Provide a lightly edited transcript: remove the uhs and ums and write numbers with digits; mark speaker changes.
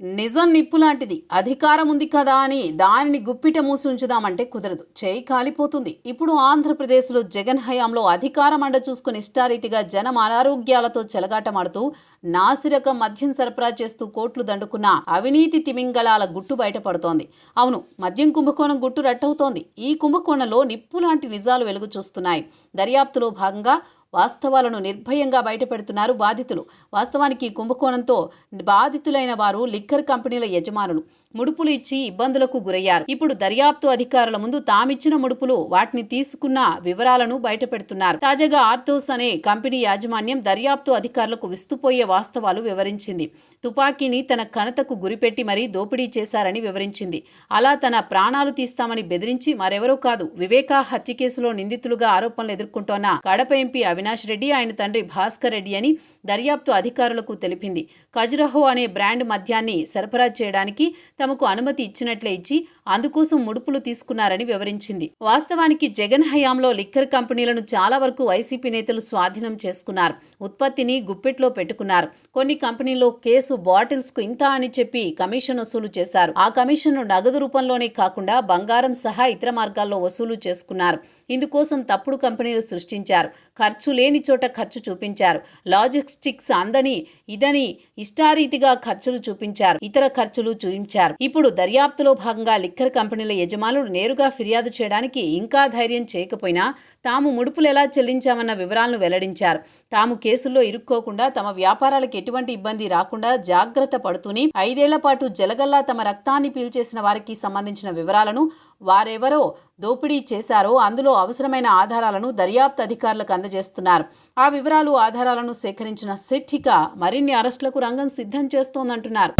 Speaker 1: నిజం నిప్పు లాంటిది. అధికారం ఉంది కదా అని దానిని గుప్పిట మూసి ఉంచుదామంటే కుదరదు. చేయి కాలిపోతుంది. ఇప్పుడు ఆంధ్రప్రదేశ్లో జగన్ హయాంలో అధికారం అండ చూసుకుని ఇష్టారీతిగా జనం అనారోగ్యాలతో చెలగాటమాడుతూ నాసిరకం మద్యం సరఫరా చేస్తూ కోట్లు దండుకున్న అవినీతి తిమింగళాల గుట్టు బయటపడుతోంది. అవును, మద్యం కుంభకోణం గుట్టు రట్టవుతోంది. ఈ కుంభకోణంలో నిప్పు లాంటి నిజాలు వెలుగు చూస్తున్నాయి. దర్యాప్తులో భాగంగా వాస్తవాలను నిర్భయంగా బయటపెడుతున్నారు బాధితులు. వాస్తవానికి కుంభకోణంతో బాధితులైన వారు లిక్కర్ కంపెనీల యజమానులు. ముడుపులు ఇచ్చి ఇబ్బందులకు గురయ్యారు. ఇప్పుడు దర్యాప్తు అధికారుల ముందు తామిచ్చిన ముడుపులు, వాటిని తీసుకున్న వివరాలను బయటపెడుతున్నారు. తాజాగా ఆర్థోస్ అనే కంపెనీ యాజమాన్యం దర్యాప్తు అధికారులకు విస్తుపోయే వాస్తవాలు వివరించింది. తుపాకీని తన కణతకు గురిపెట్టి మరీ దోపిడీ చేశారని వివరించింది. అలా తన ప్రాణాలు తీస్తామని బెదిరించి మరెవరో కాదు, వివేకా హత్య కేసులో నిందితులుగా ఆరోపణలు ఎదుర్కొంటోన్న కడప ఎంపీ అవినాష్ రెడ్డి, ఆయన తండ్రి భాస్కర్ రెడ్డి అని దర్యాప్తు అధికారులకు తెలిపింది. ఖజురహో అనే బ్రాండ్ మద్యాన్ని సరఫరా చేయడానికి తమకు అనుమతి ఇచ్చినట్లే ఇచ్చి అందుకోసం ముడుపులు తీసుకున్నారని వివరించింది. వాస్తవానికి జగన్ హయాంలో లిక్కర్ కంపెనీలను చాలా వరకు వైసీపీ నేతలు స్వాధీనం చేసుకున్నారు. ఉత్పత్తిని గుప్పెట్లో పెట్టుకున్నారు. కొన్ని కంపెనీల్లో కేసు బాటిల్స్ కు ఇంత అని చెప్పి కమిషన్ వసూలు చేశారు. ఆ కమిషన్ నగదు రూపంలోనే కాకుండా బంగారం సహా ఇతర మార్గాల్లో వసూలు చేసుకున్నారు. ఇందుకోసం తప్పుడు కంపెనీలు సృష్టించారు. ఖర్చు లేని చోట ఖర్చు చూపించారు. లాజిస్టిక్స్ అందని ఇదని ఇష్టారీతిగా ఖర్చులు చూపించారు. ఇతర ఖర్చులు చూపించారు. ఇప్పుడు దర్యాప్తులో భాగంగా లిక్కర్ కంపెనీల యజమానులు నేరుగా ఫిర్యాదు చేయడానికి ఇంకా ధైర్యం చేయకపోయినా తాము ముడుపులు ఎలా చెల్లించామన్న వివరాలను వెల్లడించారు. తాము కేసుల్లో ఇరుక్కోకుండా, తమ వ్యాపారాలకు ఎటువంటి ఇబ్బంది రాకుండా జాగ్రత్త పడుతూనే 5 ఏళ్ల పాటు జలగల్లా తమ రక్తాన్ని పీల్చేసిన వారికి సంబంధించిన వివరాలను, వారెవరో దోపిడీ చేశారో అందులో అవసరమైన ఆధారాలను దర్యాప్తు అధికారులకు అందజేస్తున్నారు. ఆ వివరాలు, ఆధారాలను సేకరించిన సిట్ ఇక మరిన్ని అరెస్టులకు రంగం సిద్ధం చేస్తోందంటున్నారు.